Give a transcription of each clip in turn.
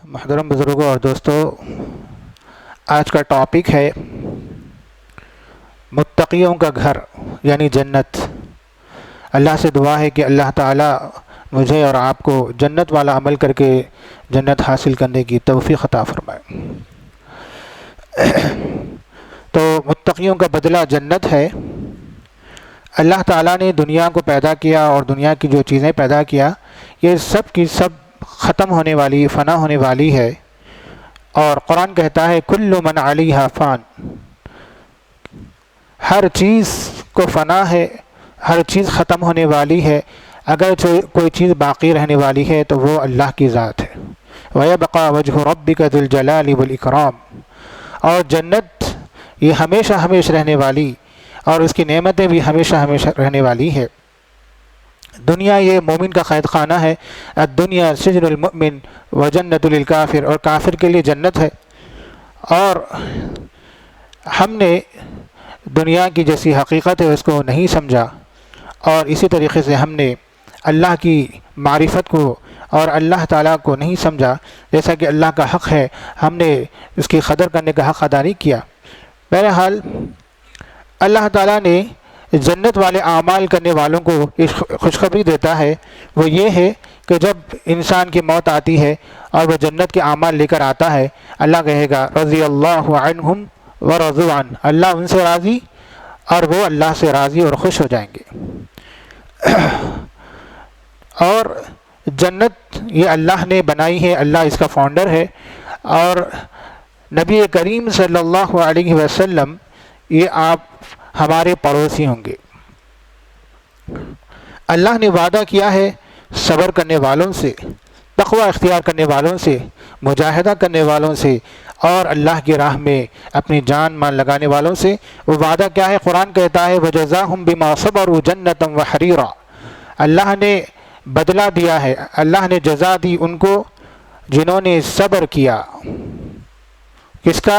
محترم بزرگوں اور دوستوں، آج کا ٹاپک ہے متقیوں کا گھر یعنی جنت۔ اللہ سے دعا ہے کہ اللہ تعالیٰ مجھے اور آپ کو جنت والا عمل کر کے جنت حاصل کرنے کی توفیق عطا فرمائے۔ تو متقیوں کا بدلہ جنت ہے۔ اللہ تعالیٰ نے دنیا کو پیدا کیا اور دنیا کی جو چیزیں پیدا کیا یہ سب کی سب ختم ہونے والی، فنا ہونے والی ہے، اور قرآن کہتا ہے کل من علیہا فان، ہر چیز کو فنا ہے، ہر چیز ختم ہونے والی ہے، اگر کوئی چیز باقی رہنے والی ہے تو وہ اللہ کی ذات ہے۔ وَيَبْقَى وَجْهُ رَبِّكَ ذُو الْجَلَالِ وَالْإِكْرَامِ، اور جنت یہ ہمیشہ ہمیشہ رہنے والی اور اس کی نعمتیں بھی ہمیشہ ہمیشہ رہنے والی ہے۔ دنیا یہ مومن کا قید خانہ ہے، الدنیا سجن المؤمن وجنت للکافر، اور کافر کے لیے جنت ہے۔ اور ہم نے دنیا کی جیسی حقیقت ہے اس کو نہیں سمجھا، اور اسی طریقے سے ہم نے اللہ کی معرفت کو اور اللہ تعالیٰ کو نہیں سمجھا جیسا کہ اللہ کا حق ہے، ہم نے اس کی قدر کرنے کا حق ادا نہیں کیا۔ بہرحال اللہ تعالیٰ نے جنت والے اعمال کرنے والوں کو خوشخبری دیتا ہے، وہ یہ ہے کہ جب انسان کی موت آتی ہے اور وہ جنت کے اعمال لے کر آتا ہے، اللہ کہے گا رضی اللہ عنہم ورضوا عنہ، اللہ ان سے راضی اور وہ اللہ سے راضی اور خوش ہو جائیں گے۔ اور جنت یہ اللہ نے بنائی ہے، اللہ اس کا فاؤنڈر ہے، اور نبی کریم صلی اللہ علیہ وسلم یہ آپ ہمارے پڑوسی ہوں گے۔ اللہ نے وعدہ کیا ہے صبر کرنے والوں سے، تقوی اختیار کرنے والوں سے، مجاہدہ کرنے والوں سے، اور اللہ کی راہ میں اپنی جان مال لگانے والوں سے۔ وہ وعدہ کیا ہے؟ قرآن کہتا ہے وَجَزَاهُمْ بِمَا صَبَرُوا جَنَّةً وَحَرِيرًا، اللہ نے بدلہ دیا ہے، اللہ نے جزا دی ان کو جنہوں نے صبر کیا۔ کس کا؟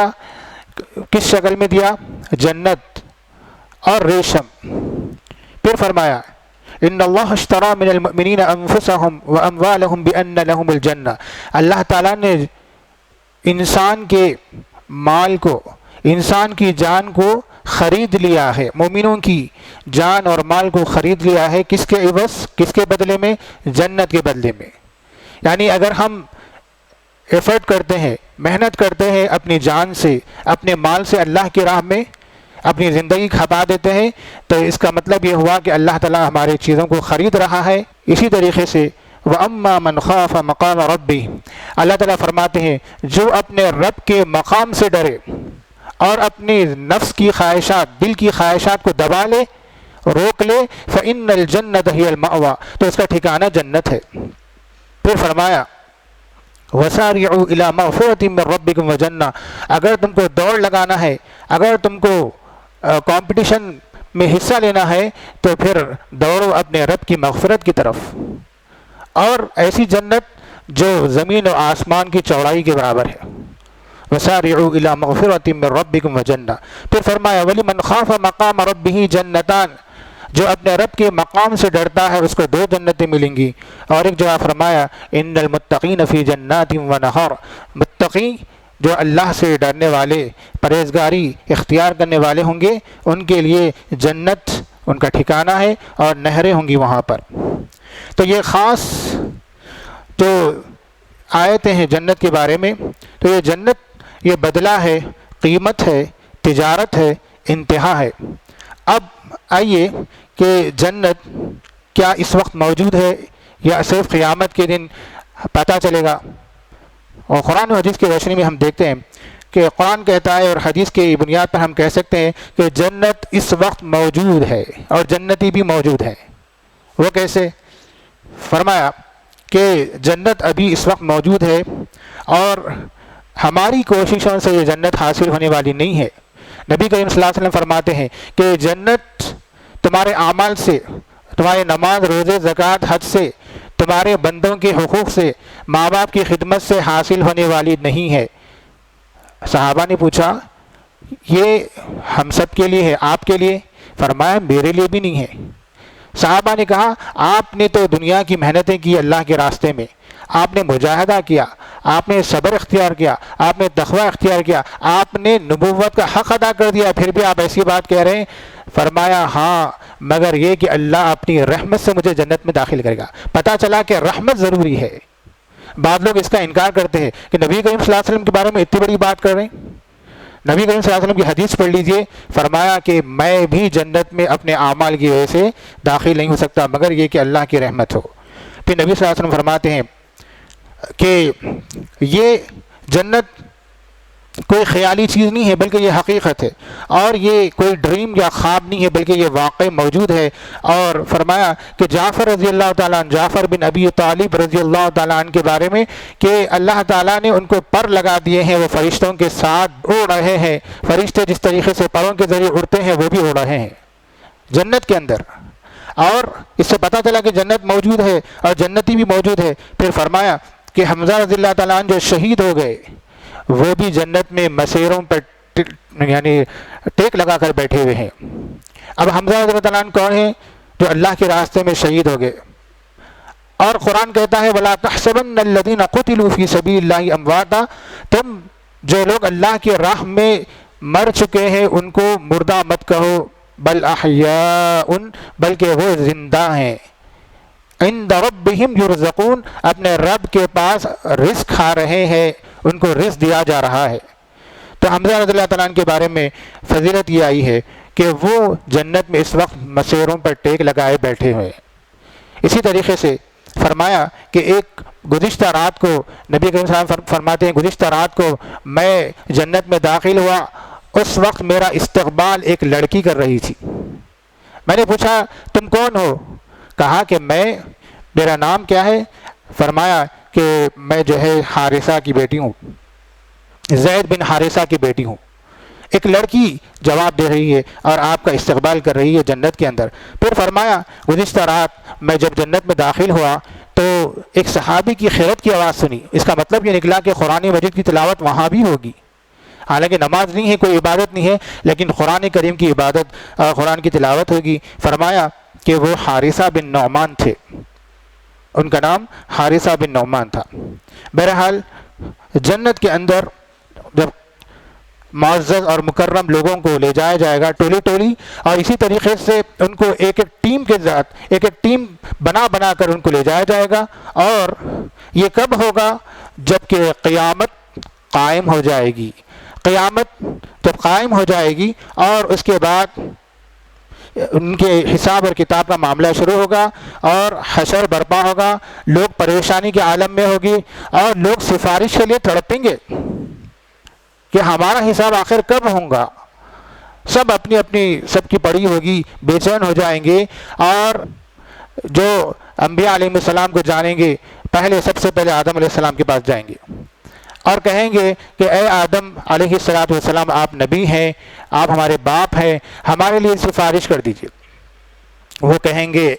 کس شکل میں دیا؟ جنت اور ریشم۔ پھر فرمایا ان اللہ اشترى من المؤمنین انفسهم واموالهم بان لهم الجنہ، اللہ تعالیٰ نے انسان کے مال کو، انسان کی جان کو خرید لیا ہے، مومنوں کی جان اور مال کو خرید لیا ہے، کس کے عوض؟ کس کے بدلے میں؟ جنت کے بدلے میں۔ یعنی اگر ہم ایفرٹ کرتے ہیں، محنت کرتے ہیں اپنی جان سے، اپنے مال سے اللہ کی راہ میں اپنی زندگی کھپا دیتے ہیں، تو اس کا مطلب یہ ہوا کہ اللہ تعالیٰ ہماری چیزوں کو خرید رہا ہے۔ اسی طریقے سے وَأَمَّا مَنْ خَافَ مَقَامَ رَبِّهِ، اللہ تعالیٰ فرماتے ہیں جو اپنے رب کے مقام سے ڈرے اور اپنی نفس کی خواہشات، دل کی خواہشات کو دبا لے، روک لے، فَإِنَّ الْجَنَّةَ هِيَ الْمَأْوَىٰ، تو اس کا ٹھکانہ جنت ہے۔ پھر فرمایا وَسَارِعُوا إِلَىٰ مَغْفِرَةٍ مِّن رَّبِّكُمْ وَجَنَّةٍ، اگر تم کو دوڑ لگانا ہے، اگر تم کو کمپٹیشن میں حصہ لینا ہے تو پھر دوڑو اپنے رب کی مغفرت کی طرف، اور ایسی جنت جو زمین و آسمان کی چوڑائی کے برابر ہے۔ وَسَارِعُوا إِلَىٰ مَغْفِرَةٍ مِّن رَّبِّكُمْ وَجَنَّةٍ، پھر فرمایا وَلِمَنْ خَافَ مَقَامَ رَبِّهِ جَنَّتَانِ، جو اپنے رب کے مقام سے ڈرتا ہے اس کو دو جنتیں ملیں گی۔ اور ایک جگہ فرمایا ان المتقین فی جنات ونہر، متقی جو اللہ سے ڈرنے والے، پرہیزگاری اختیار کرنے والے ہوں گے، ان کے لیے جنت ان کا ٹھکانہ ہے اور نہریں ہوں گی وہاں پر۔ تو یہ خاص جو آیتیں ہیں جنت کے بارے میں، تو یہ جنت یہ بدلہ ہے، قیمت ہے، تجارت ہے، انتہا ہے۔ اب آئیے کہ جنت کیا اس وقت موجود ہے یا صرف قیامت کے دن پتہ چلے گا؟ اور قرآن و حدیث کی روشنی میں ہم دیکھتے ہیں کہ قرآن کہتا ہے اور حدیث کی بنیاد پر ہم کہہ سکتے ہیں کہ جنت اس وقت موجود ہے اور جنتی بھی موجود ہے۔ وہ کیسے؟ فرمایا کہ جنت ابھی اس وقت موجود ہے اور ہماری کوششوں سے یہ جنت حاصل ہونے والی نہیں ہے۔ نبی کریم صلی اللہ علیہ وسلم فرماتے ہیں کہ جنت تمہارے اعمال سے، تمہارے نماز، روزے، زکوٰۃ، حج سے، تمہارے بندوں کے حقوق سے، ماں باپ کی خدمت سے حاصل ہونے والی نہیں ہے۔ صحابہ نے پوچھا یہ ہم سب کے لیے ہے، آپ کے لیے؟ فرمایا میرے لیے بھی نہیں ہے۔ صحابہ نے کہا آپ نے تو دنیا کی محنتیں کی اللہ کے راستے میں، آپ نے مجاہدہ کیا، آپ نے صبر اختیار کیا، آپ نے تقوی اختیار کیا، آپ نے نبوت کا حق ادا کر دیا، پھر بھی آپ ایسی بات کہہ رہے ہیں؟ فرمایا ہاں، مگر یہ کہ اللہ اپنی رحمت سے مجھے جنت میں داخل کرے گا۔ پتہ چلا کہ رحمت ضروری ہے۔ بعض لوگ اس کا انکار کرتے ہیں کہ نبی کریم صلی اللہ علیہ وسلم کے بارے میں اتنی بڑی بات کر رہے ہیں۔ نبی کریم صلی اللہ علیہ وسلم کی حدیث پڑھ لیجئے، فرمایا کہ میں بھی جنت میں اپنے اعمال کی وجہ سے داخل نہیں ہو سکتا مگر یہ کہ اللہ کی رحمت ہو۔ پھر نبی صلی اللہ علیہ وسلم فرماتے ہیں کہ یہ جنت کوئی خیالی چیز نہیں ہے بلکہ یہ حقیقت ہے، اور یہ کوئی ڈریم یا خواب نہیں ہے بلکہ یہ واقع موجود ہے۔ اور فرمایا کہ جعفر رضی اللہ تعالیٰ عنہ، جعفر بن ابی طالب رضی اللہ تعالیٰ عنہ کے بارے میں کہ اللہ تعالیٰ نے ان کو پر لگا دیے ہیں، وہ فرشتوں کے ساتھ اڑ رہے ہیں، فرشتے جس طریقے سے پروں کے ذریعے اڑتے ہیں وہ بھی اڑ رہے ہیں جنت کے اندر۔ اور اس سے پتہ چلا کہ جنت موجود ہے اور جنتی بھی موجود ہے۔ پھر فرمایا کہ حمزہ رضی اللہ تعالیٰ عنہ جو شہید ہو گئے وہ بھی جنت میں مسیروں پر یعنی ٹیک لگا کر بیٹھے ہوئے ہیں۔ اب حمزہ رضی اللہ تعالیٰ عنہ کون ہیں؟ جو اللہ کے راستے میں شہید ہو گئے۔ اور قرآن کہتا ہے وَلَا تَحْسَبَنَّ الَّذِينَ قُتِلُوا فِي سَبِيلِ اللَّهِ أَمْوَاتًا، تم جو لوگ اللہ کی راہ میں مر چکے ہیں ان کو مردہ مت کہو، بل احیاء، بلکہ وہ زندہ ہیں، عند ربہم یرزقون، اپنے رب کے پاس رزق کھا رہے ہیں، ان کو رزق دیا جا رہا ہے۔ تو حمزہ رضی اللہ تعالیٰ عنہ کے بارے میں فضیلت یہ آئی ہے کہ وہ جنت میں اس وقت مسیروں پر ٹیک لگائے بیٹھے ہوئے۔ اسی طریقے سے فرمایا کہ ایک گزشتہ رات کو نبی کریم صلی اللہ علیہ وسلم فرماتے ہیں گزشتہ رات کو میں جنت میں داخل ہوا، اس وقت میرا استقبال ایک لڑکی کر رہی تھی۔ میں نے پوچھا تم کون ہو؟ کہا کہ میرا نام کیا ہے؟ فرمایا کہ میں جو ہے حارثہ کی بیٹی ہوں، زید بن حارثہ کی بیٹی ہوں۔ ایک لڑکی جواب دے رہی ہے اور آپ کا استقبال کر رہی ہے جنت کے اندر۔ پھر فرمایا گزشتہ رات میں جب جنت میں داخل ہوا تو ایک صحابی کی خیرت کی آواز سنی۔ اس کا مطلب یہ نکلا کہ قرآن مجید کی تلاوت وہاں بھی ہوگی، حالانکہ نماز نہیں ہے، کوئی عبادت نہیں ہے، لیکن قرآن کریم کی عبادت، قرآن کی تلاوت ہوگی۔ فرمایا کہ وہ حارثہ بن نعمان تھے، ان کا نام حارثہ بن نعمان تھا۔ بہرحال جنت کے اندر جب معزز اور مکرم لوگوں کو لے جایا جائے گا ٹولی ٹولی، اور اسی طریقے سے ان کو ایک ایک ٹیم کے ذات ایک ایک ٹیم بنا کر ان کو لے جایا جائے گا۔ اور یہ کب ہوگا؟ جب کہ قیامت قائم ہو جائے گی۔ قیامت جب قائم ہو جائے گی اور اس کے بعد ان کے حساب اور کتاب کا معاملہ شروع ہوگا اور حشر برپا ہوگا، لوگ پریشانی کے عالم میں ہوگی اور لوگ سفارش کے لیے تڑپیں گے کہ ہمارا حساب آخر کب ہوگا۔ سب اپنی سب کی پڑی ہوگی، بے چین ہو جائیں گے، اور جو انبیاء علیہ السلام کو جانیں گے سب سے پہلے آدم علیہ السلام کے پاس جائیں گے اور کہیں گے کہ اے آدم علیہ السلام، آپ نبی ہیں، آپ ہمارے باپ ہیں، ہمارے لیے سفارش کر دیجیے۔ وہ کہیں گے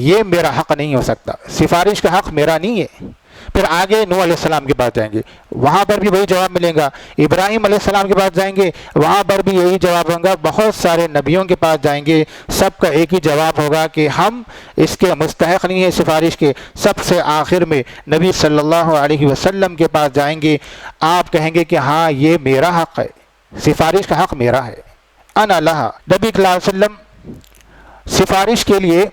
یہ میرا حق نہیں ہو سکتا، سفارش کا حق میرا نہیں ہے۔ پھر آگے نوح علیہ السلام کے پاس جائیں گے، وہاں پر بھی وہی جواب ملے گا۔ ابراہیم علیہ السلام کے پاس جائیں گے، وہاں پر بھی یہی جواب ہوگا۔ بہت سارے نبیوں کے پاس جائیں گے، سب کا ایک ہی جواب ہوگا کہ ہم اس کے مستحق نہیں ہیں سفارش کے۔ سب سے آخر میں نبی صلی اللہ علیہ وسلم کے پاس جائیں گے، آپ کہیں گے کہ ہاں یہ میرا حق ہے، سفارش کا حق میرا ہے، انا لہا۔ نبی صلی اللہ علیہ وسلم سفارش کے لیے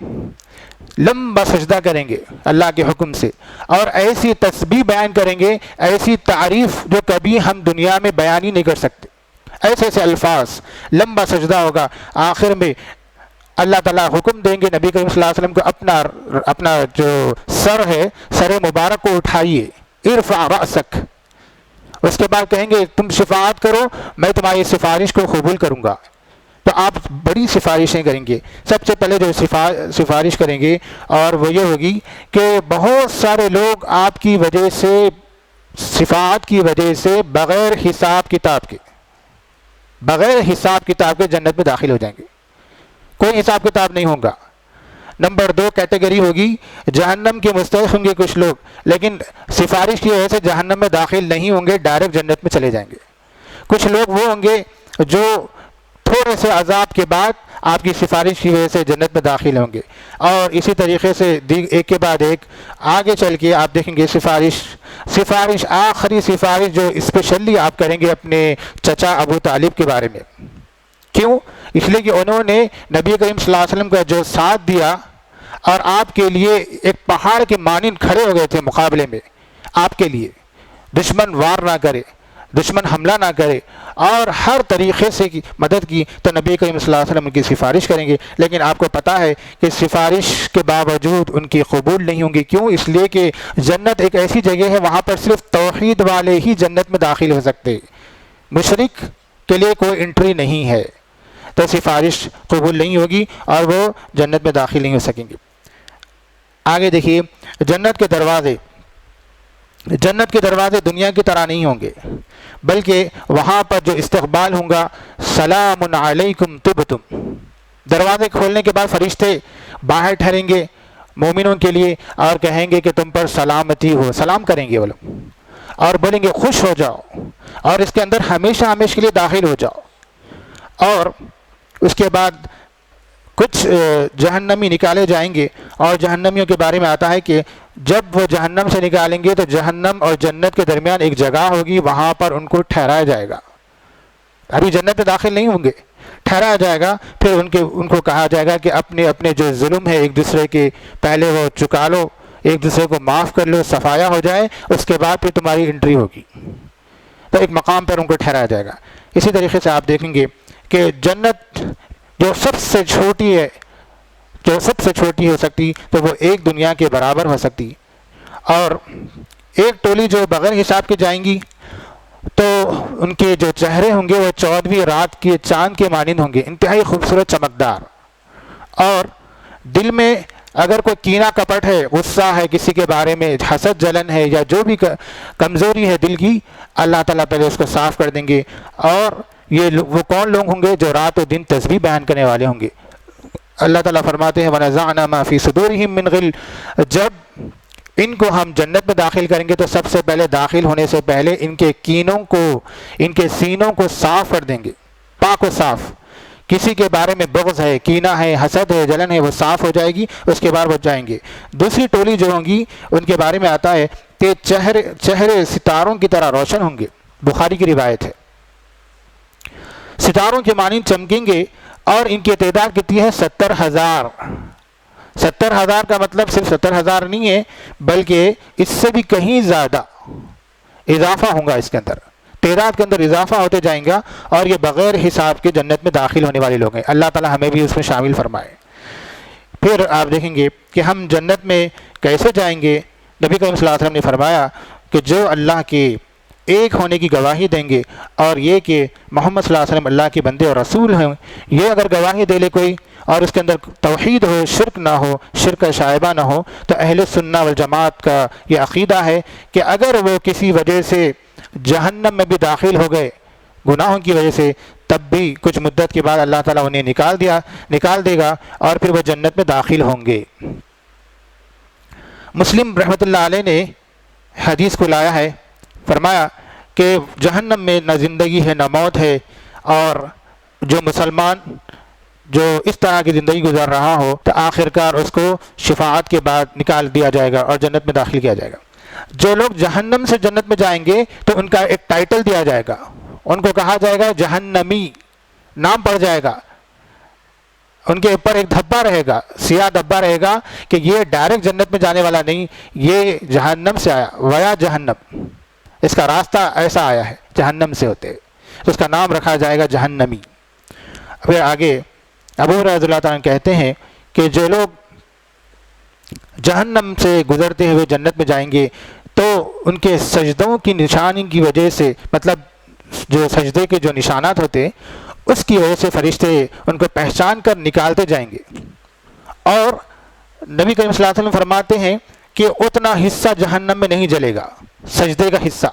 لمبا سجدہ کریں گے اللہ کے حکم سے، اور ایسی تسبیح بیان کریں گے، ایسی تعریف جو کبھی ہم دنیا میں بیان ہی نہیں کر سکتے، ایسے ایسے الفاظ، لمبا سجدہ ہوگا۔ آخر میں اللہ تعالیٰ حکم دیں گے نبی کریم صلی اللہ علیہ وسلم کو اپنا جو سر ہے، سر مبارک کو اٹھائیے، ارفع رأسک۔ اس کے بعد کہیں گے تم شفاعت کرو، میں تمہاری سفارش کو قبول کروں گا۔ تو آپ بڑی سفارشیں کریں گے۔ سب سے پہلے جو سفارش کریں گے اور وہ یہ ہوگی کہ بہت سارے لوگ آپ کی وجہ سے، شفاعت کی وجہ سے، بغیر حساب کتاب کے جنت میں داخل ہو جائیں گے، کوئی حساب کتاب نہیں ہوگا۔ نمبر 2 کیٹیگری ہوگی، جہنم کے مستحق ہوں گے کچھ لوگ، لیکن سفارش کی وجہ سے جہنم میں داخل نہیں ہوں گے، ڈائریکٹ جنت میں چلے جائیں گے۔ کچھ لوگ وہ ہوں گے جو تھوڑے سے عذاب کے بعد آپ کی سفارش کی وجہ سے جنت میں داخل ہوں گے۔ اور اسی طریقے سے ایک کے بعد ایک آگے چل کے آپ دیکھیں گے سفارش آخری سفارش جو اسپیشلی آپ کریں گے اپنے چچا ابو طالب کے بارے میں۔ کیوں؟ اس لیے کہ انہوں نے نبی کریم صلی اللہ علیہ وسلم کا جو ساتھ دیا اور آپ کے لیے ایک پہاڑ کے مانند کھڑے ہو گئے تھے مقابلے میں، آپ کے لیے دشمن وار نہ کرے، دشمن حملہ نہ کرے، اور ہر طریقے سے مدد کی، تو نبی کریم صلی اللہ علیہ وسلم ان کی سفارش کریں گے۔ لیکن آپ کو پتہ ہے کہ سفارش کے باوجود ان کی قبول نہیں ہوں گی۔ کیوں؟ اس لیے کہ جنت ایک ایسی جگہ ہے وہاں پر صرف توحید والے ہی جنت میں داخل ہو سکتے، مشرک کے لیے کوئی انٹری نہیں ہے، تو سفارش قبول نہیں ہوگی اور وہ جنت میں داخل نہیں ہو سکیں گے۔ آگے دیکھیے، جنت کے دروازے دنیا کی طرح نہیں ہوں گے، بلکہ وہاں پر جو استقبال ہوں گا، سلام علیکم طبتم، دروازے کھولنے کے بعد فرشتے باہر ٹھہریں گے مومنوں کے لیے اور کہیں گے کہ تم پر سلامتی ہو، سلام کریں گے وہ لوگ اور بولیں گے خوش ہو جاؤ اور اس کے اندر ہمیشہ کے لیے داخل ہو جاؤ۔ اور اس کے بعد کچھ جہنمی نکالے جائیں گے، اور جہنمیوں کے بارے میں آتا ہے کہ جب وہ جہنم سے نکالیں گے تو جہنم اور جنت کے درمیان ایک جگہ ہوگی، وہاں پر ان کو ٹھہرایا جائے گا۔ ابھی جنت میں داخل نہیں ہوں گے، ٹھہرایا جائے گا، پھر ان کو کہا جائے گا کہ اپنے جو ظلم ہے ایک دوسرے کے پہلے وہ چکا لو، ایک دوسرے کو معاف کر لو، صفایا ہو جائے، اس کے بعد پھر تمہاری انٹری ہوگی۔ تو ایک مقام پر ان کو ٹھہرایا جائے گا۔ اسی طریقے سے آپ دیکھیں گے کہ جنت جو سب سے چھوٹی ہو سکتی تو وہ ایک دنیا کے برابر ہو سکتی، اور ایک ٹولی جو بغیر حساب کے جائیں گی تو ان کے جو چہرے ہوں گے وہ 14ویں رات کے چاند کے مانند ہوں گے، انتہائی خوبصورت چمکدار، اور دل میں اگر کوئی کینہ کپٹ ہے، غصہ ہے کسی کے بارے میں، حسد جلن ہے یا جو بھی کمزوری ہے دل کی، اللہ تعالیٰ پہلے اس کو صاف کر دیں گے۔ اور یہ وہ کون لوگ ہوں گے جو رات و دن تسبیح بیان کرنے والے ہوں گے۔ اللہ تعالیٰ فرماتے ہیں وَنَزَعْنَا مَا فِي صُدُورِهِم مِّن غِلٍّ، جب ان کو ہم جنت میں داخل کریں گے تو سب سے پہلے داخل ہونے سے پہلے ان کے سینوں کو صاف کر دیں گے، پاک و صاف۔ کسی کے بارے میں بغض ہے، کینہ ہے، حسد ہے، جلن ہے، وہ صاف ہو جائے گی، اس کے بعد وہ جائیں گے۔ دوسری ٹولی جو ہوں گی ان کے بارے میں آتا ہے کہ چہرے ستاروں کی طرح روشن ہوں گے، بخاری کی روایت ہے، ستاروں کے مانند چمکیں گے، اور ان کی تعداد کتنی ہے؟ 70,000۔ 70,000 کا مطلب صرف 70,000 نہیں ہے، بلکہ اس سے بھی کہیں زیادہ اضافہ ہوگا، اس کے اندر تعداد کے اندر اضافہ ہوتے جائیں گا، اور یہ بغیر حساب کے جنت میں داخل ہونے والے لوگ ہیں۔ اللہ تعالی ہمیں بھی اس میں شامل فرمائے۔ پھر آپ دیکھیں گے کہ ہم جنت میں کیسے جائیں گے۔ نبی کریم صلی اللہ علیہ وسلم نے فرمایا کہ جو اللہ کے ایک ہونے کی گواہی دیں گے، اور یہ کہ محمد صلی اللہ علیہ وسلم اللہ کے بندے اور رسول ہیں، یہ اگر گواہی دے لے کوئی اور اس کے اندر توحید ہو، شرک نہ ہو، شرک کا شائبہ نہ ہو، تو اہل سنہ والجماعت کا یہ عقیدہ ہے کہ اگر وہ کسی وجہ سے جہنم میں بھی داخل ہو گئے گناہوں کی وجہ سے، تب بھی کچھ مدت کے بعد اللہ تعالیٰ انہیں نکال دے گا اور پھر وہ جنت میں داخل ہوں گے۔ مسلم رحمۃ اللہ علیہ نے حدیث کو لایا ہے، فرمایا کہ جہنم میں نہ زندگی ہے نہ موت ہے، اور جو مسلمان جو اس طرح کی زندگی گزار رہا ہو تو آخرکار اس کو شفاعت کے بعد نکال دیا جائے گا اور جنت میں داخل کیا جائے گا۔ جو لوگ جہنم سے جنت میں جائیں گے تو ان کا ایک ٹائٹل دیا جائے گا، ان کو کہا جائے گا جہنمی، نام پڑ جائے گا، ان کے اوپر ایک دھبا رہے گا، سیاہ دھبا رہے گا کہ یہ ڈائریکٹ جنت میں جانے والا نہیں، یہ جہنم سے آیا، ویا جہنم، اس کا راستہ ایسا آیا ہے جہنم سے ہوتے، تو اس کا نام رکھا جائے گا جہنمی۔ پھر آگے ابو ہریرہ رضی اللہ تعالیٰ کہتے ہیں کہ جو لوگ جہنم سے گزرتے ہوئے جنت میں جائیں گے تو ان کے سجدوں کی نشانی کی وجہ سے، مطلب جو سجدے کے جو نشانات ہوتے اس کی وجہ سے فرشتے ان کو پہچان کر نکالتے جائیں گے، اور نبی کریم صلی اللہ علیہ وسلم فرماتے ہیں کہ اتنا حصہ جہنم میں نہیں جلے گا، سجدے کا حصہ،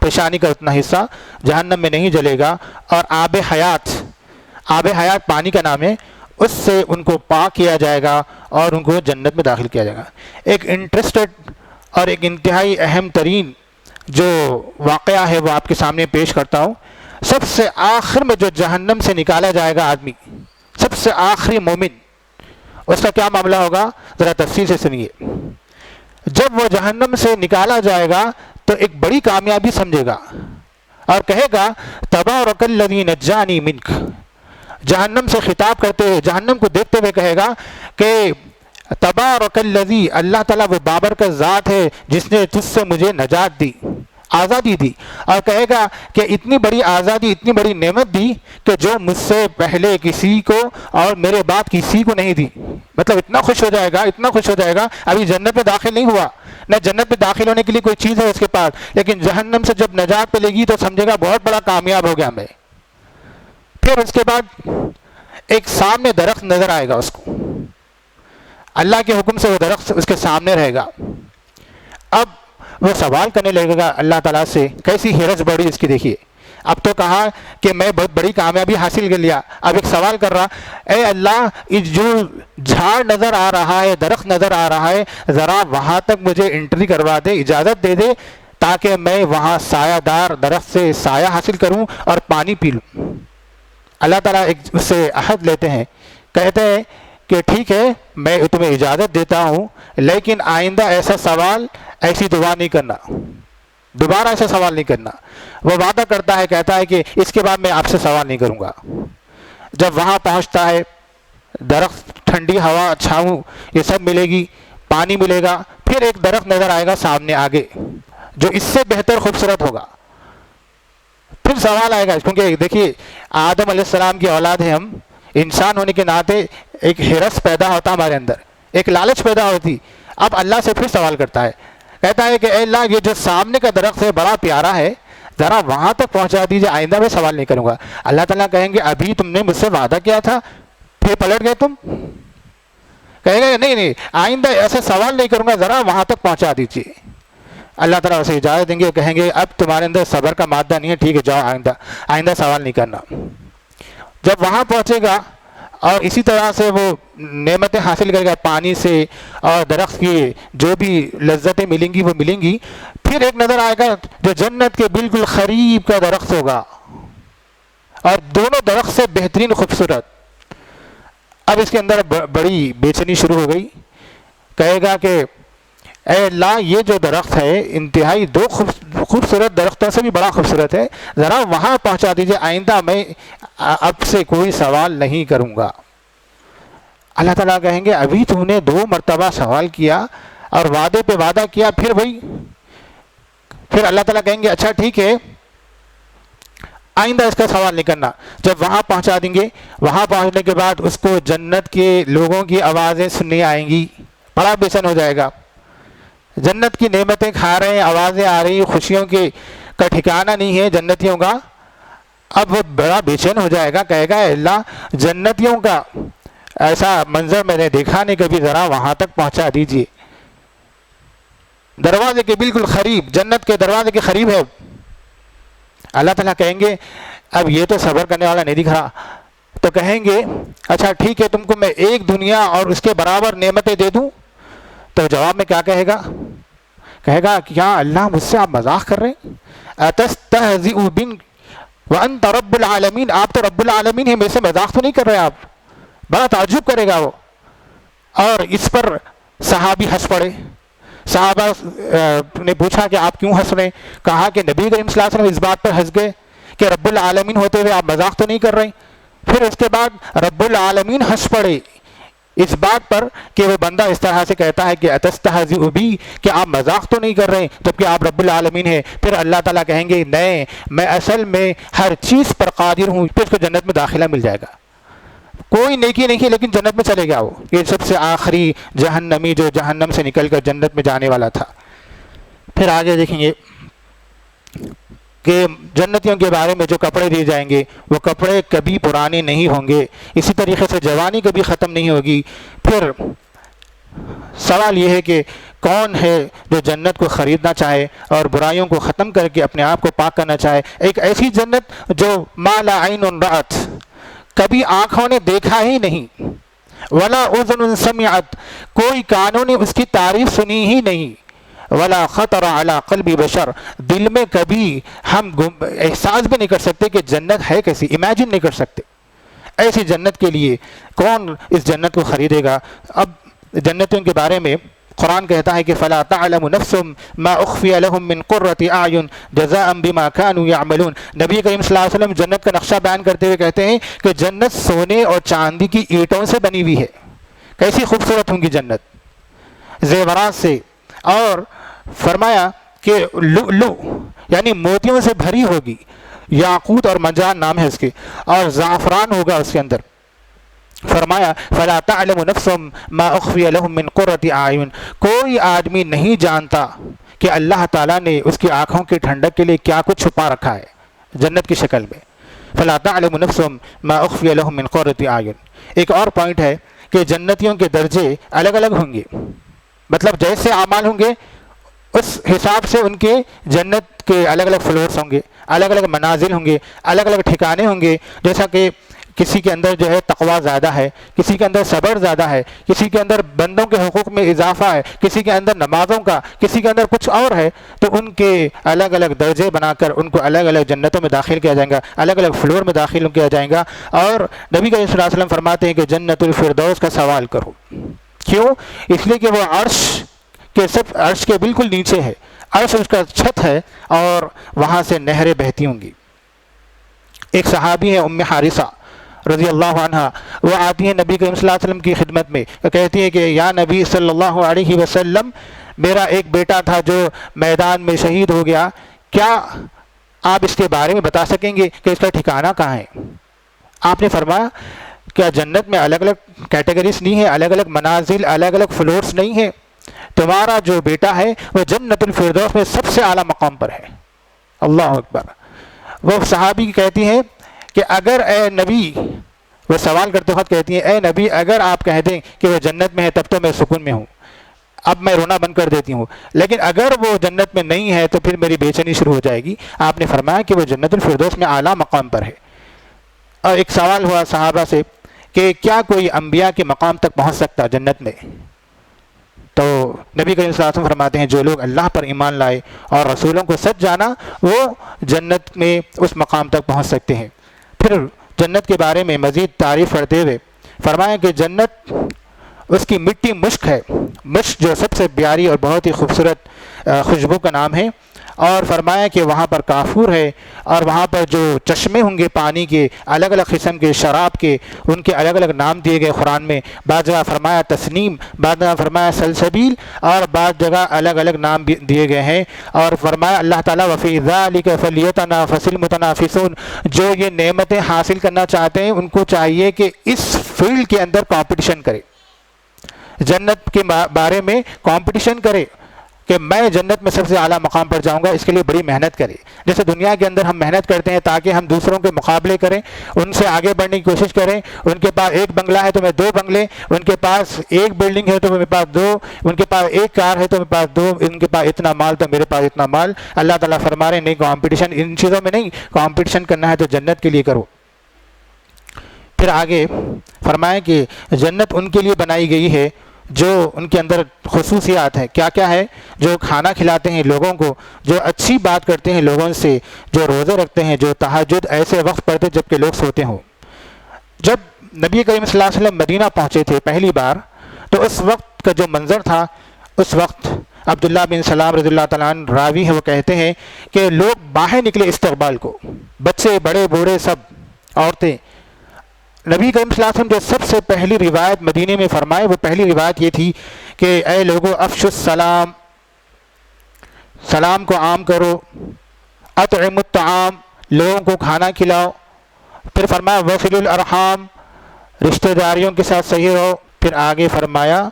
پیشانی کا اتنا حصہ جہنم میں نہیں جلے گا، اور آب حیات پانی کا نام ہے، اس سے ان کو پاک کیا جائے گا اور ان کو جنت میں داخل کیا جائے گا۔ ایک انٹرسٹڈ اور ایک انتہائی اہم ترین جو واقعہ ہے وہ آپ کے سامنے پیش کرتا ہوں۔ سب سے آخر میں جو جہنم سے نکالا جائے گا آدمی، سب سے آخری مومن، اس کا کیا معاملہ ہوگا؟ ذرا تفصیل سے سنیے۔ جب وہ جہنم سے نکالا جائے گا تو ایک بڑی کامیابی سمجھے گا اور کہے گا تبارک الذی نجانی منک، جہنم سے خطاب کرتے ہوئے، جہنم کو دیکھتے ہوئے کہے گا کہ تبارک الذی، اللہ تعالیٰ وہ بابرکت ذات ہے جس نے تجھ سے مجھے نجات دی، آزادی دی، اور کہے گا کہ اتنی بڑی آزادی، اتنی بڑی نعمت دی کہ جو مجھ سے پہلے کسی کو اور میرے بعد کسی کو نہیں دی۔ مطلب اتنا خوش ہو جائے گا، اتنا خوش ہو جائے گا، ابھی جنت میں داخل نہیں ہوا، نہ جنت میں داخل ہونے کے لیے کوئی چیز ہے اس کے پاس، لیکن جہنم سے جب نجات ملے گی تو سمجھے گا بہت بڑا کامیاب ہو گیا میں۔ پھر اس کے بعد ایک سامنے درخت نظر آئے گا اس کو، اللہ کے حکم سے وہ درخت اس کے سامنے رہے گا۔ اب وہ سوال کرنے لگے گا اللہ تعالیٰ سے، کیسی حیرت بڑی اس کی دیکھیے، اب تو کہا کہ میں بہت بڑی کامیابی حاصل کر لیا، اب ایک سوال کر رہا، اے اللہ جو جھاڑ نظر آ رہا ہے، درخت نظر آ رہا ہے، ذرا وہاں تک مجھے انٹری کروا دے، اجازت دے دے تاکہ میں وہاں سایہ دار درخت سے سایہ حاصل کروں اور پانی پی لوں۔ اللہ تعالیٰ ایک اس سے عہد لیتے ہیں، کہتے ہیں کہ ٹھیک ہے میں تمہیں اجازت دیتا ہوں، لیکن آئندہ ایسا سوال، ایسی دعا نہیں کرنا، دوبارہ ایسا سوال نہیں کرنا۔ وہ وعدہ کرتا ہے، کہتا ہے کہ اس کے بعد میں آپ سے سوال نہیں کروں گا۔ جب وہاں پہنچتا ہے، درخت، ٹھنڈی ہوا، چھاؤں یہ سب ملے گی، پانی ملے گا، پھر ایک درخت نظر آئے گا سامنے آگے جو اس سے بہتر خوبصورت ہوگا۔ پھر سوال آئے گا، کیونکہ دیکھیے آدم علیہ السلام کی اولاد ہیں ہم، انسان ہونے کے ناطے ایک حرص پیدا ہوتا ہمارے اندر، ایک لالچ پیدا ہوتی۔ اب اللہ سے پھر سوال کرتا ہے، کہتا ہے کہ اے اللہ یہ جو سامنے کا درخت ہے بڑا پیارا ہے، ذرا وہاں تک پہنچا دیجیے، آئندہ میں سوال نہیں کروں گا۔ اللہ تعالیٰ کہیں گے ابھی تم نے مجھ سے وعدہ کیا تھا، پھر پلٹ گئے تم؟ کہے گا نہیں آئندہ ایسا سوال نہیں کروں گا، ذرا وہاں تک پہنچا دیجیے۔ اللہ تعالیٰ اسے اجازت دیں گے، کہیں گے اب تمہارے اندر صبر کا مادہ نہیں ہے، ٹھیک ہے جاؤ، آئندہ سوال نہیں کرنا۔ جب وہاں پہنچے گا اور اسی طرح سے وہ نعمتیں حاصل کرے گا، پانی سے اور درخت کی جو بھی لذتیں ملیں گی وہ ملیں گی، پھر ایک نظر آئے گا جو جنت کے بالکل قریب کا درخت ہوگا اور دونوں درخت سے بہترین خوبصورت۔ اب اس کے اندر بڑی بے چینی شروع ہو گئی، کہے گا کہ اے اللہ یہ جو درخت ہے انتہائی دو خوبصورت درختوں سے بھی بڑا خوبصورت ہے، ذرا وہاں پہنچا دیجیے، آئندہ میں اب سے کوئی سوال نہیں کروں گا۔ اللہ تعالیٰ کہیں گے ابھی تو نے 2 مرتبہ سوال کیا اور وعدے پہ وعدہ کیا، پھر اللہ تعالیٰ کہیں گے اچھا ٹھیک ہے آئندہ اس کا سوال نہیں کرنا۔ جب وہاں پہنچا دیں گے، وہاں پہنچنے کے بعد اس کو جنت کے لوگوں کی آوازیں سننے آئیں گی، بڑا بے چین ہو جائے گا، جنت کی نعمتیں کھا رہے ہیں، آوازیں آ رہی ہیں، خوشیوں کا ٹھکانہ نہیں ہے جنتیوں کا۔ اب وہ بڑا بے چین ہو جائے گا، کہے گا اے اللہ جنتیوں کا ایسا منظر میں نے دیکھا نہیں کبھی، ذرا وہاں تک پہنچا دیجیے۔ دروازے کے بالکل قریب، جنت کے دروازے کے قریب ہے۔ اللہ تعالیٰ کہیں گے اب یہ تو صبر کرنے والا نہیں دکھ رہا، تو کہیں گے اچھا ٹھیک ہے تم کو میں ایک دنیا اور اس کے برابر نعمتیں دے دوں؟ تو جواب میں کیا کہے گا؟ کہے گا کیا اللہ مجھ سے آپ مذاق کر رہے ہیں؟ اتستہزئ بن وانت رب العالمین، آپ تو رب العالمین ہیں، میرے سے مذاق تو نہیں کر رہے آپ؟ بڑا تعجب کرے گا وہ، اور اس پر صحابی ہنس پڑے۔ صحابہ نے پوچھا کہ آپ کیوں ہنس رہے؟ کہا کہ نبی کریم صلی اللہ علیہ وسلم اس بات پر ہنس گئے کہ رب العالمین ہوتے ہوئے آپ مذاق تو نہیں کر رہے؟ پھر اس کے بعد رب العالمین ہنس پڑے اس بات پر کہ وہ بندہ اس طرح سے کہتا ہے کہ اتستہزئ بی، کہ آپ مذاق تو نہیں کر رہے جبکہ آپ رب العالمین ہیں۔ پھر اللہ تعالیٰ کہیں گے نہیں، میں اصل میں ہر چیز پر قادر ہوں، پھر اس کو جنت میں داخلہ مل جائے گا۔ کوئی نیکی نہیں کی لیکن جنت میں چلے گا وہ، یہ سب سے آخری جہنمی جو جہنم سے نکل کر جنت میں جانے والا تھا۔ پھر آگے دیکھیں گے کہ جنتیوں کے بارے میں جو کپڑے دیے جائیں گے وہ کپڑے کبھی پرانے نہیں ہوں گے، اسی طریقے سے جوانی کبھی ختم نہیں ہوگی۔ پھر سوال یہ ہے کہ کون ہے جو جنت کو خریدنا چاہے اور برائیوں کو ختم کر کے اپنے آپ کو پاک کرنا چاہے؟ ایک ایسی جنت جو ما لا عین رأت، کبھی آنکھوں نے دیکھا ہی نہیں، ولا اذن سمعت، کوئی کانوں نے اس کی تعریف سنی ہی نہیں، ولا خطر علی قلب بشر، دل میں کبھی ہم احساس بھی نہیں کر سکتے کہ جنت ہے کیسی، امیجن نہیں کر سکتے۔ ایسی جنت کے لیے کون اس جنت کو خریدے گا؟ اب جنتوں کے بارے میں قرآن کہتا ہے کہ فَلَا تَعْلَمُ نَفْسٌ مَا أُخْفِيَ لَهُم مِّن قُرَّةِ أَعْيُنٍ جَزَاءً بِمَا كَانُوا يَعْمَلُونَ۔ نبی کریم صلی اللہ علیہ وسلم جنت کا نقشہ بیان کرتے ہوئے کہتے ہیں کہ جنت سونے اور چاندی کی اینٹوں سے بنی ہوئی ہے۔ کیسی خوبصورت ہوں گی جنت، زیورات سے، اور فرمایا کہ لؤلؤ یعنی موتیوں سے بھری ہوگی، یاقوت اور مرجان نام ہے اس کے، اور زعفران ہوگا اس کے اندر۔ فرمایا فَلَا تَعْلَمُ نَفْسٌ مَا أُخْفِيَ لَهُم مِّن قُرَّةِ أَعْيُنٍ، کوئی آدمی نہیں جانتا کہ اللہ تعالیٰ نے اس کی آنکھوں کی ٹھنڈک کے لیے کیا کچھ چھپا رکھا ہے جنت کی شکل میں۔ فَلَا تَعْلَمُ نَفْسٌ مَا أُخْفِيَ لَهُم مِّن قُرَّةِ أَعْيُنٍ۔ ایک اور پوائنٹ ہے کہ جنتیوں کے درجے الگ الگ ہوں گے، مطلب جیسے اعمال ہوں گے اس حساب سے ان کے جنت کے الگ الگ فلورس ہوں گے، الگ الگ منازل ہوں گے، الگ الگ ٹھکانے ہوں گے۔ جیسا کہ کسی کے اندر جو ہے تقویٰ زیادہ ہے، کسی کے اندر صبر زیادہ ہے، کسی کے اندر بندوں کے حقوق میں اضافہ ہے، کسی کے اندر نمازوں کا، کسی کے اندر کچھ اور ہے، تو ان کے الگ الگ درجے بنا کر ان کو الگ الگ جنتوں میں داخل کیا جائے گا، الگ الگ فلور میں داخل کیا جائے گا۔ اور نبی کریم صلی اللہ علیہ وسلم فرماتے ہیں کہ جنت الفردوس کا سوال کرو۔ کیوں؟ اس لیے کہ وہ عرش کے بالکل نیچے ہے، عرش اس کا چھت ہے، اور وہاں سے نہریں بہتی ہوں گی۔ ایک صحابی ہے ام حارثہ رضی اللہ عنہ، وہ آتی ہیں نبی کریم صلی اللہ علیہ وسلم کی خدمت میں، کہتی ہے کہ یا نبی صلی اللہ علیہ وسلم، میرا ایک بیٹا تھا جو میدان میں شہید ہو گیا، کیا آپ اس کے بارے میں بتا سکیں گے کہ اس کا ٹھکانہ کہاں ہے؟ آپ نے فرمایا کیا جنت میں الگ الگ کیٹیگریز نہیں ہیں، الگ الگ منازل، الگ الگ فلورس نہیں ہیں؟ تمہارا جو بیٹا ہے وہ جنت الفردوس میں سب سے اعلیٰ مقام پر ہے۔ اللہ اکبر۔ وہ صحابی کہتی ہیں کہ اگر اے نبی، وہ سوال کرتے وقت کہتی ہیں اے نبی اگر آپ کہہ دیں کہ وہ جنت میں ہے تب تو میں سکون میں ہوں، اب میں رونا بند کر دیتی ہوں، لیکن اگر وہ جنت میں نہیں ہے تو پھر میری بے چینی شروع ہو جائے گی۔ آپ نے فرمایا کہ وہ جنت الفردوس میں اعلیٰ مقام پر ہے۔ اور ایک سوال ہوا صحابہ سے کہ کیا کوئی انبیاء کے مقام تک پہنچ سکتا جنت میں؟ تو نبی کریم صلی اللہ علیہ وسلم فرماتے ہیں جو لوگ اللہ پر ایمان لائے اور رسولوں کو سچ جانا وہ جنت میں اس مقام تک پہنچ سکتے ہیں۔ پھر جنت کے بارے میں مزید تعریف کرتے ہوئے فرمایا کہ جنت اس کی مٹی مشک ہے، مشک جو سب سے پیاری اور بہت ہی خوبصورت خوشبو کا نام ہے، اور فرمایا کہ وہاں پر کافور ہے، اور وہاں پر جو چشمے ہوں گے پانی کے، الگ الگ قسم کے شراب کے، ان کے الگ الگ نام دیے گئے قرآن میں، بعض جگہ فرمایا تسنیم، بعض جگہ فرمایا سلسبیل، اور بعض جگہ الگ الگ نام دیے گئے ہیں۔ اور فرمایا اللہ تعالیٰ وفی ذالک فلیتنافس المتنافسون، جو یہ نعمتیں حاصل کرنا چاہتے ہیں ان کو چاہیے کہ اس فیلڈ کے اندر کمپٹیشن کرے، جنت کے بارے میں کمپٹیشن کرے کہ میں جنت میں سب سے اعلیٰ مقام پر جاؤں گا، اس کے لیے بڑی محنت کرے۔ جیسے دنیا کے اندر ہم محنت کرتے ہیں تاکہ ہم دوسروں کے مقابلے کریں، ان سے آگے بڑھنے کی کوشش کریں، ان کے پاس ایک بنگلہ ہے تو میں 2 بنگلے، ان کے پاس ایک بلڈنگ ہے تو میرے پاس 2، ان کے پاس ایک کار ہے تو میرے پاس 2، ان کے پاس اتنا مال تو میرے پاس اتنا مال۔ اللہ تعالیٰ فرما رہے ہیں نہیں، کمپٹیشن ان چیزوں میں نہیں، کمپٹیشن کرنا ہے تو جنت کے لیے کرو۔ پھر آگے فرمائیں کہ جنت ان کے لیے بنائی گئی ہے جو ان کے اندر خصوصیات ہیں، کیا کیا ہے؟ جو کھانا کھلاتے ہیں لوگوں کو، جو اچھی بات کرتے ہیں لوگوں سے، جو روزے رکھتے ہیں، جو تہجد ایسے وقت پڑھتے جب کہ لوگ سوتے ہوں۔ جب نبی کریم صلی اللہ علیہ وسلم مدینہ پہنچے تھے پہلی بار، تو اس وقت کا جو منظر تھا، اس وقت عبداللہ بن سلام رضی اللہ تعالیٰ عنہ راوی ہیں، وہ کہتے ہیں کہ لوگ باہر نکلے استقبال کو، بچے بڑے بوڑھے سب، عورتیں۔ نبی کریم صلی اللہ علیہ وسلم جو سب سے پہلی روایت مدینے میں فرمائے، وہ پہلی روایت یہ تھی کہ اے لوگو افشوا السلام، سلام کو عام کرو، اطعموا الطعام، لوگوں کو کھانا کھلاؤ۔ پھر فرمایا وصلوا الارحام، رشتہ داریوں کے ساتھ صحیح رہو۔ پھر آگے فرمایا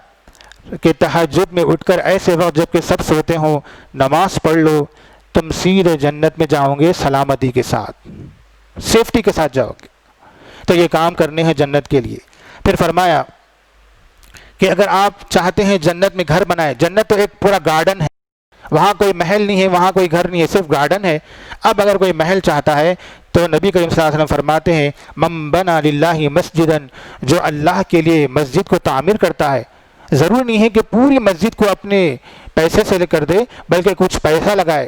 کہ تہجد میں اٹھ کر ایسے وقت جب کہ سب سوتے ہوں نماز پڑھ لو، تم سیدھے جنت میں جاؤ گے سلامتی کے ساتھ، سیفٹی کے ساتھ جاؤ گے۔ تو یہ کام کرنے ہیں جنت کے لیے۔ پھر فرمایا کہ اگر آپ چاہتے ہیں جنت میں گھر بنائے، جنت تو ایک پورا گارڈن ہے، وہاں کوئی محل نہیں ہے، وہاں کوئی گھر نہیں ہے، صرف گارڈن ہے۔ اب اگر کوئی محل چاہتا ہے تو نبی کریم صلی اللہ علیہ وسلم فرماتے ہیں من بنا للہ مسجدا، جو اللہ کے لیے مسجد کو تعمیر کرتا ہے، ضروری نہیں ہے کہ پوری مسجد کو اپنے پیسے سے کر دے، بلکہ کچھ پیسہ لگائے،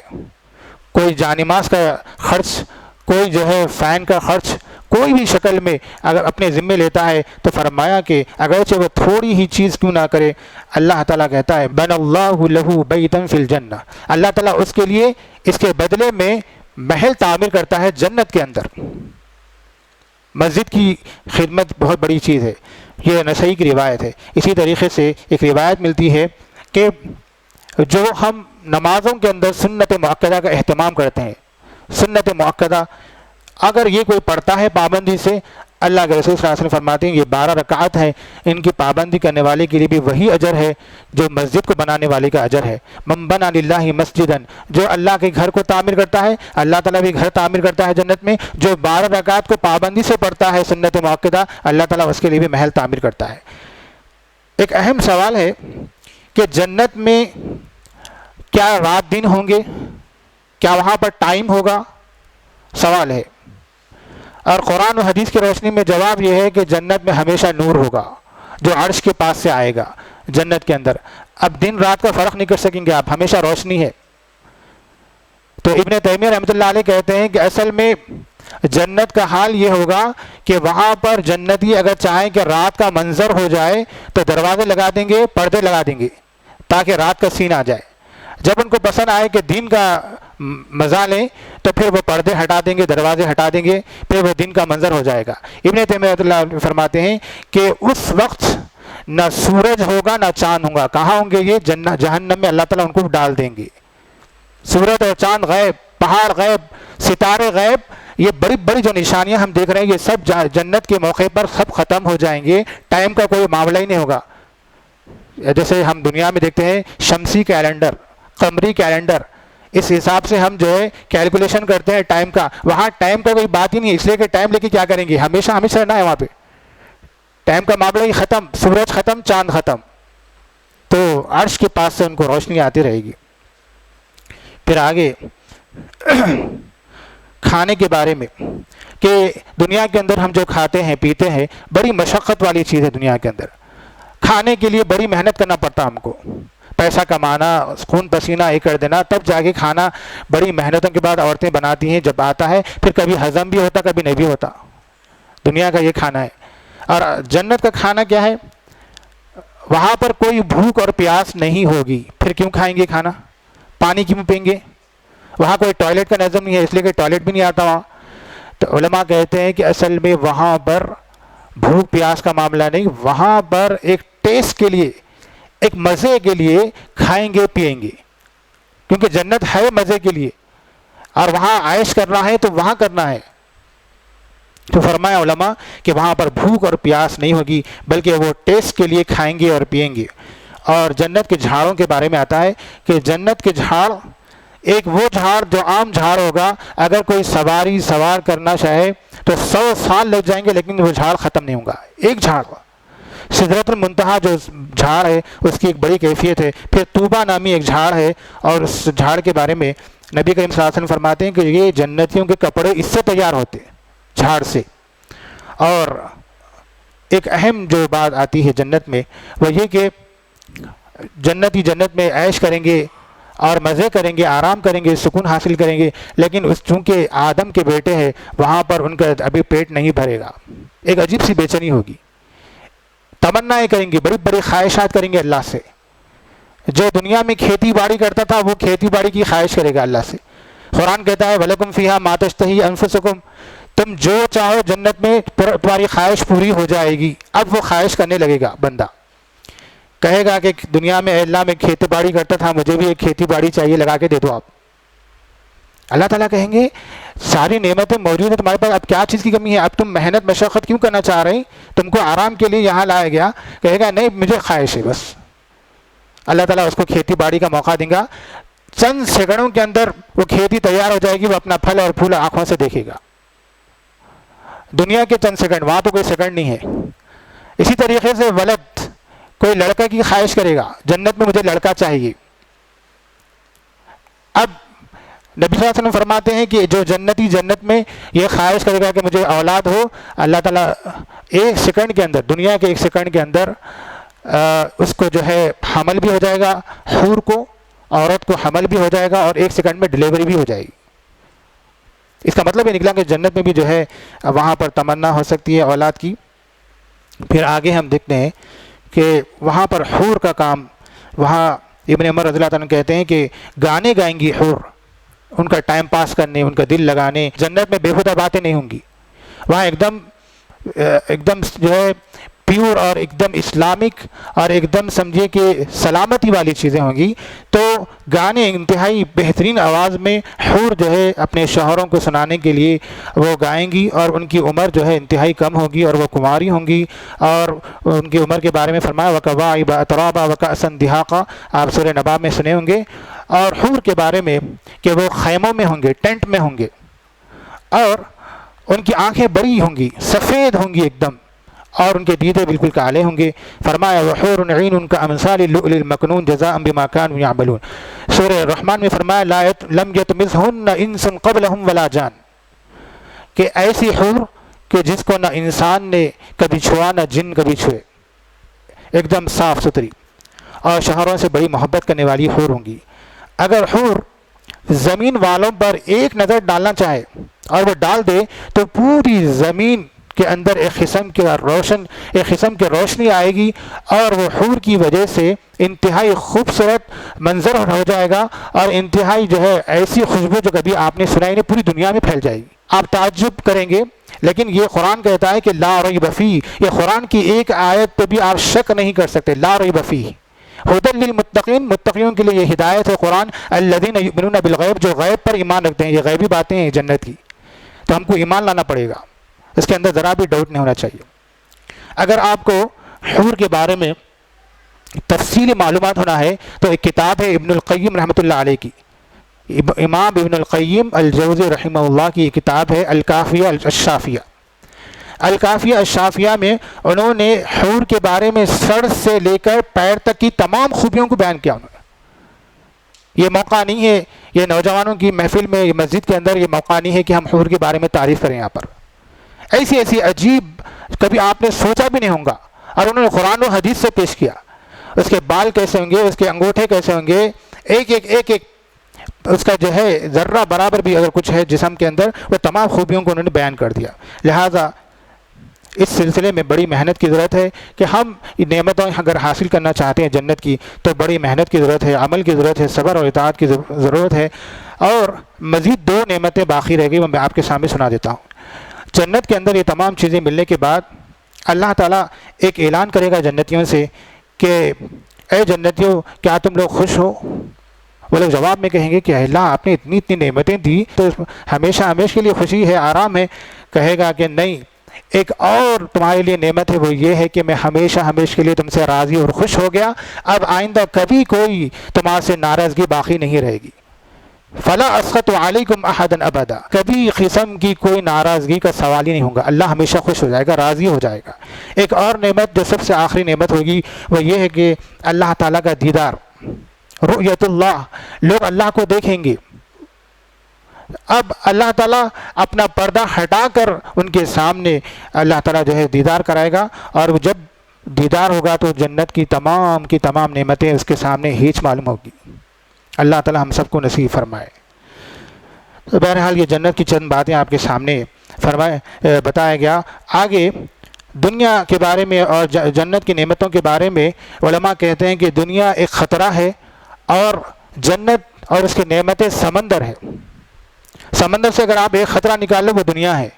کوئی جانماز کا خرچ، کوئی جو ہے فین کا خرچ، کوئی بھی شکل میں اگر اپنے ذمے لیتا ہے تو فرمایا کہ اگرچہ وہ تھوڑی ہی چیز کیوں نہ کرے، اللہ تعالیٰ کہتا ہے بن اللہ لہ بیتا فی الجنہ، اللہ تعالیٰ اس کے لیے اس کے بدلے میں محل تعمیر کرتا ہے جنت کے اندر۔ مسجد کی خدمت بہت بڑی چیز ہے، یہ نسائی کی روایت ہے۔ اسی طریقے سے ایک روایت ملتی ہے کہ جو ہم نمازوں کے اندر سنت مؤکدہ کا اہتمام کرتے ہیں، سنت مؤکدہ اگر یہ کوئی پڑھتا ہے پابندی سے، اللہ کے رسول صلی اللہ علیہ وسلم فرماتے ہیں یہ 12 رکعت ہیں، ان کی پابندی کرنے والے کے لیے بھی وہی اجر ہے جو مسجد کو بنانے والے کا اجر ہے۔ من بنى للہ مسجدا، جو اللہ کے گھر کو تعمیر کرتا ہے اللہ تعالیٰ بھی گھر تعمیر کرتا ہے جنت میں، جو 12 رکعت کو پابندی سے پڑھتا ہے سنت مؤکدہ، اللہ تعالیٰ اس کے لیے بھی محل تعمیر کرتا ہے۔ ایک اہم سوال ہے کہ جنت میں کیا رات دن ہوں گے؟ کیا وہاں پر ٹائم ہوگا؟ سوال ہے۔ اور قرآن و حدیث کی روشنی میں جواب یہ ہے کہ جنت میں ہمیشہ نور ہوگا جو عرش کے پاس سے آئے گا جنت کے اندر۔ اب دن رات کا فرق نہیں کر سکیں گے آپ، ہمیشہ روشنی ہے۔ تو ابن تیمیہ رحمۃ اللہ علیہ کہتے ہیں کہ اصل میں جنت کا حال یہ ہوگا کہ وہاں پر جنتی اگر چاہیں کہ رات کا منظر ہو جائے تو دروازے لگا دیں گے، پردے لگا دیں گے تاکہ رات کا سین آ جائے۔ جب ان کو پسند آئے کہ دن کا مزہ لیں تو پھر وہ پردے ہٹا دیں گے، دروازے ہٹا دیں گے، پھر وہ دن کا منظر ہو جائے گا۔ ابن تیمیہ رحمۃ اللہ علیہ فرماتے ہیں کہ اس وقت نہ سورج ہوگا نہ چاند ہوگا۔ کہاں ہوں گے یہ؟ جہنم میں اللہ تعالیٰ ان کو ڈال دیں گے۔ سورج اور چاند غیب، پہاڑ غیب، ستارے غیب، یہ بڑی بڑی جو نشانیاں ہم دیکھ رہے ہیں یہ سب جنت کے موقع پر سب ختم ہو جائیں گے، ٹائم کا کوئی معاملہ ہی نہیں ہوگا۔ جیسے ہم دنیا میں دیکھتے ہیں شمسی کیلنڈر، قمری کیلنڈر، اس حساب سے ہم جو ہے کیلکولیشن کرتے ہیں ٹائم کا، وہاں ٹائم کا کوئی بات ہی نہیں ہے، اس لیے کہ ٹائم لے کے کیا کریں گے؟ ہمیشہ ہمیشہ رہنا ہے وہاں پہ، ٹائم کا معاملہ ہی ختم، سورج ختم، چاند ختم، تو عرش کے پاس سے ان کو روشنی آتی رہے گی۔ پھر آگے کھانے کے بارے میں کہ دنیا کے اندر ہم جو کھاتے ہیں پیتے ہیں بڑی مشقت والی چیز ہے، دنیا کے اندر کھانے کے لیے بڑی محنت کرنا پڑتا ہم کو، پیسہ کمانا، خون پسینہ ایک کر دینا، تب جا کے کھانا بڑی محنتوں کے بعد عورتیں بناتی ہیں، جب آتا ہے پھر کبھی ہضم بھی ہوتا کبھی نہیں بھی ہوتا۔ دنیا کا یہ کھانا ہے۔ اور جنت کا کھانا کیا ہے؟ وہاں پر کوئی بھوک اور پیاس نہیں ہوگی، پھر کیوں کھائیں گے کھانا؟ پانی کیوں پئیں گے؟ وہاں کوئی ٹوائلٹ کا نظم نہیں ہے، اس لیے کہ ٹوائلٹ بھی نہیں آتا وہاں۔ تو علماء کہتے ہیں کہ اصل میں وہاں پر بھوک پیاس کا معاملہ نہیں، وہاں پر ایک ٹیسٹ کے لیے، ایک مزے کے لیے کھائیں گے پئیں گے، کیونکہ جنت ہے مزے کے لیے، اور وہاں عائش کرنا ہے تو وہاں کرنا ہے۔ تو فرمایا علماء کہ وہاں پر بھوک اور پیاس نہیں ہوگی، بلکہ وہ ٹیسٹ کے لیے کھائیں گے اور پئیں گے۔ اور جنت کے جھاڑوں کے بارے میں آتا ہے کہ جنت کے جھاڑ، ایک وہ جھاڑ جو عام جھاڑ ہوگا، اگر کوئی سواری سوار کرنا چاہے تو 100 سال لگ جائیں گے لیکن وہ جھاڑ ختم نہیں ہوگا، ایک جھاڑ۔ سدرۃ المنتہا جو جھاڑ ہے اس کی ایک بڑی کیفیت ہے۔ پھر طوبیٰ نامی ایک جھاڑ ہے، اور اس جھاڑ کے بارے میں نبی کریم صلی اللہ علیہ وسلم فرماتے ہیں کہ یہ جنتیوں کے کپڑے اس سے تیار ہوتے ہیں، جھاڑ سے۔ اور ایک اہم جو بات آتی ہے جنت میں وہ یہ کہ جنتی جنت میں عیش کریں گے اور مزے کریں گے، آرام کریں گے، سکون حاصل کریں گے، لیکن چونکہ آدم کے بیٹے ہیں وہاں پر ان کا ابھی پیٹ نہیں بھرے گا، ایک عجیب سی بے چینی ہوگی، تمنائیں کریں گے، بڑی بڑی خواہشات کریں گے اللہ سے۔ جو دنیا میں کھیتی باڑی کرتا تھا وہ کھیتی باڑی کی خواہش کرے گا اللہ سے۔ قرآن کہتا ہے وَلَكُمْ فِيهَا مَا تَشْتَهِي أَنفُسُكُمْ، تم جو چاہو جنت میں تمہاری خواہش پوری ہو جائے گی۔ اب وہ خواہش کرنے لگے گا بندہ، کہے گا کہ دنیا میں اللہ میں کھیتی باڑی کرتا تھا، مجھے بھی ایک کھیتی باڑی چاہیے، لگا کے دے دو آپ۔ اللہ تعالیٰ کہیں گے ساری نعمتیں موجود ہیں تمہارے پاس، اب کیا چیز کی کمی ہے؟ اب تم محنت مشقت کیوں کرنا چاہ رہے ہیں؟ تم کو آرام کے لیے یہاں لایا گیا، کہے گا نہیں مجھے خواہش ہے بس۔ اللہ تعالیٰ اس کو کھیتی باڑی کا موقع دیں گا، چند سیکنڈوں کے اندر وہ کھیتی تیار ہو جائے گی، وہ اپنا پھل اور پھول آنکھوں سے دیکھے گا۔ دنیا کے چند سیکنڈ، وہاں تو کوئی سیکنڈ نہیں ہے۔ اسی طریقے سے ولد، کوئی لڑکا کی خواہش کرے گا، جنت میں مجھے لڑکا چاہیے۔ اب نبی صلی اللہ علیہ وسلم فرماتے ہیں کہ جو جنتی جنت میں یہ خواہش کرے گا کہ مجھے اولاد ہو، اللہ تعالیٰ ایک سیکنڈ کے اندر، دنیا کے ایک سیکنڈ کے اندر اس کو جو ہے حمل بھی ہو جائے گا، حور کو، عورت کو حمل بھی ہو جائے گا، اور ایک سیکنڈ میں ڈلیوری بھی ہو جائے گی۔ اس کا مطلب یہ نکلا کہ جنت میں بھی جو ہے وہاں پر تمنا ہو سکتی ہے اولاد کی۔ پھر آگے ہم دیکھتے ہیں کہ وہاں پر حور کا کام، وہاں ابن عمر رضی اللہ عنہ کہتے ہیں کہ گانے گائیں گی حور، ان کا ٹائم پاس کرنے، ان کا دل لگانے۔ جنت میں بےہودہ باتیں نہیں ہوں گی، وہاں ایک دم جو ہے پیور اور ایک دم اسلامک اور ایک دم سمجھیے کہ سلامتی والی چیزیں ہوں گی۔ تو گانے انتہائی بہترین آواز میں حور جو ہے اپنے شوہروں کو سنانے کے لیے وہ گائیں گی، اور ان کی عمر جو ہے انتہائی کم ہوگی اور وہ کماری ہوں گی۔ اور ان کی عمر کے بارے میں فرمایا وَكَوَاعِبَ أَتْرَابًا وَكَأْسًا دِهَاقًا، آپ سورہ نبا میں سنے ہوں گے۔ اور حور کے بارے میں کہ وہ خیموں میں ہوں گے، ٹینٹ میں ہوں گے، اور ان کی آنکھیں بڑی ہوں گی، سفید ہوں گی ایک دم، اور ان کے دیدے بالکل کالے ہوں گے۔ فرمایا وحور عین کامثال اللؤلؤ المکنون جزاء بما كانوا يعملون۔ سورہ رحمان میں فرمایا لم یطمثهن انس قبلهم ولا جان، کہ ایسی حور کہ جس کو نہ انسان نے کبھی چھوا نہ جن کبھی چھوئے، ایک دم صاف ستھری، اور شوہروں سے بڑی محبت کرنے والی حور ہوں گی۔ اگر حور زمین والوں پر ایک نظر ڈالنا چاہے اور وہ ڈال دے تو پوری زمین کے اندر ایک قسم کی روشنی آئے گی، اور وہ حور کی وجہ سے انتہائی خوبصورت منظر ہو جائے گا، اور انتہائی جو ہے ایسی خوشبو جو کبھی آپ نے سنائی نہیں پوری دنیا میں پھیل جائے گی۔ آپ تعجب کریں گے، لیکن یہ قرآن کہتا ہے کہ لا ریب فیہ، یہ قرآن کی ایک آیت پہ بھی آپ شک نہیں کر سکتے، لا ریب فیہ۔ ھدی للمتقین، متقیوں کے لیے یہ ہدایت ہے قرآن، الذین یؤمنون بالغیب، جو غیب پر ایمان رکھتے ہیں۔ یہ غیبی باتیں ہیں جنت کی، تو ہم کو ایمان لانا پڑے گا، اس کے اندر ذرا بھی ڈاؤٹ نہیں ہونا چاہیے۔ اگر آپ کو حور کے بارے میں تفصیلی معلومات ہونا ہے تو ایک کتاب ہے ابن القیم رحمۃ اللہ علیہ کی، امام ابن القیم الجوزی رحمہ اللہ کی کتاب ہے الکافیہ الشافیہ۔ الکافیہ الشافیہ میں انہوں نے حور کے بارے میں سر سے لے کر پیر تک کی تمام خوبیوں کو بیان کیا۔ انہوں نے یہ موقع نہیں ہے، یہ نوجوانوں کی محفل میں، یہ مسجد کے اندر یہ موقع نہیں ہے کہ ہم حور کے بارے میں تعریف کریں۔ یہاں پر ایسی عجیب کبھی آپ نے سوچا بھی نہیں ہوگا، اور انہوں نے قرآن و حدیث سے پیش کیا۔ اس کے بال کیسے ہوں گے، اس کے انگوٹھے کیسے ہوں گے، ایک اس کا جو ہے ذرہ برابر بھی اگر کچھ ہے جسم کے اندر، وہ تمام خوبیوں کو انہوں نے بیان کر دیا۔ لہٰذا اس سلسلے میں بڑی محنت کی ضرورت ہے کہ ہم نعمتوں اگر حاصل کرنا چاہتے ہیں جنت کی، تو بڑی محنت کی ضرورت ہے، عمل کی ضرورت ہے، صبر اور اطاعت کی ضرورت ہے۔ اور مزید 2 نعمتیں باقی رہ گئی، میں آپ کے سامنے سنا دیتا ہوں۔ جنت کے اندر یہ تمام چیزیں ملنے کے بعد اللہ تعالیٰ ایک اعلان کرے گا جنتیوں سے کہ اے جنتیوں، کیا تم لوگ خوش ہو؟ وہ لوگ جواب میں کہیں گے کہ اللہ آپ نے اتنی نعمتیں دی تو ہمیشہ کے لیے خوشی ہے، آرام ہے۔ کہے گا کہ نہیں، ایک اور تمہارے لیے نعمت ہے، وہ یہ ہے کہ میں ہمیشہ کے لیے تم سے راضی اور خوش ہو گیا، اب آئندہ کبھی کوئی تمہارے سے ناراضگی باقی نہیں رہے گی۔ فلا اسخط علیکم احدا ابدا، کبھی قسم کی کوئی ناراضگی کا سوال ہی نہیں ہوگا، اللہ ہمیشہ خوش ہو جائے گا، راضی ہو جائے گا۔ ایک اور نعمت جو سب سے آخری نعمت ہوگی وہ یہ ہے کہ اللہ تعالیٰ کا دیدار، رؤیت اللہ، لوگ اللہ کو دیکھیں گے۔ اب اللہ تعالیٰ اپنا پردہ ہٹا کر ان کے سامنے اللہ تعالیٰ جو ہے دیدار کرائے گا، اور جب دیدار ہوگا تو جنت کی تمام نعمتیں اس کے سامنے ہیچ معلوم ہوگی۔ اللہ تعالیٰ ہم سب کو نصیب فرمائے۔ تو بہرحال یہ جنت کی چند باتیں آپ کے سامنے بتایا گیا۔ آگے دنیا کے بارے میں اور جنت کی نعمتوں کے بارے میں علماء کہتے ہیں کہ دنیا ایک خطرہ ہے، اور جنت اور اس کی نعمتیں سمندر ہے۔ سمندر سے اگر آپ ایک خطرہ نکال لو وہ دنیا ہے،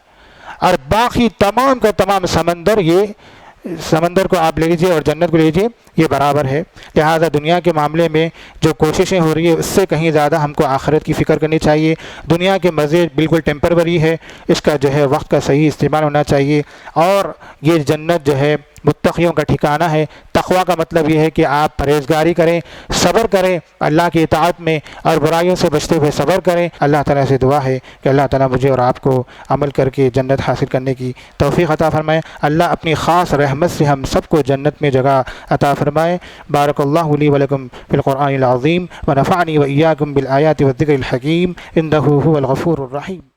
اور باقی تمام کا تمام سمندر کو آپ لے لیجیے اور جنت کو لے لیجیے، یہ برابر ہے۔ لہذا دنیا کے معاملے میں جو کوششیں ہو رہی ہے اس سے کہیں زیادہ ہم کو آخرت کی فکر کرنی چاہیے۔ دنیا کے مزے بالکل ٹیمپروری ہے، اس کا جو ہے وقت کا صحیح استعمال ہونا چاہیے، اور یہ جنت جو ہے متقیوں کا ٹھکانہ ہے۔ تقویٰ کا مطلب یہ ہے کہ آپ پرہیزگاری کریں، صبر کریں اللہ کی اطاعت میں، اور برائیوں سے بچتے ہوئے صبر کریں۔ اللہ تعالیٰ سے دعا ہے کہ اللہ تعالیٰ مجھے اور آپ کو عمل کر کے جنت حاصل کرنے کی توفیق عطا فرمائے۔ اللہ اپنی خاص رحمت سے ہم سب کو جنت میں جگہ عطا فرمائے۔ بارک اللہ لی ولکم فی القرآن العظیم ونفعنی وإیاکم بالآیات والذکر الحکیم، انہ هو الغفور الرحیم۔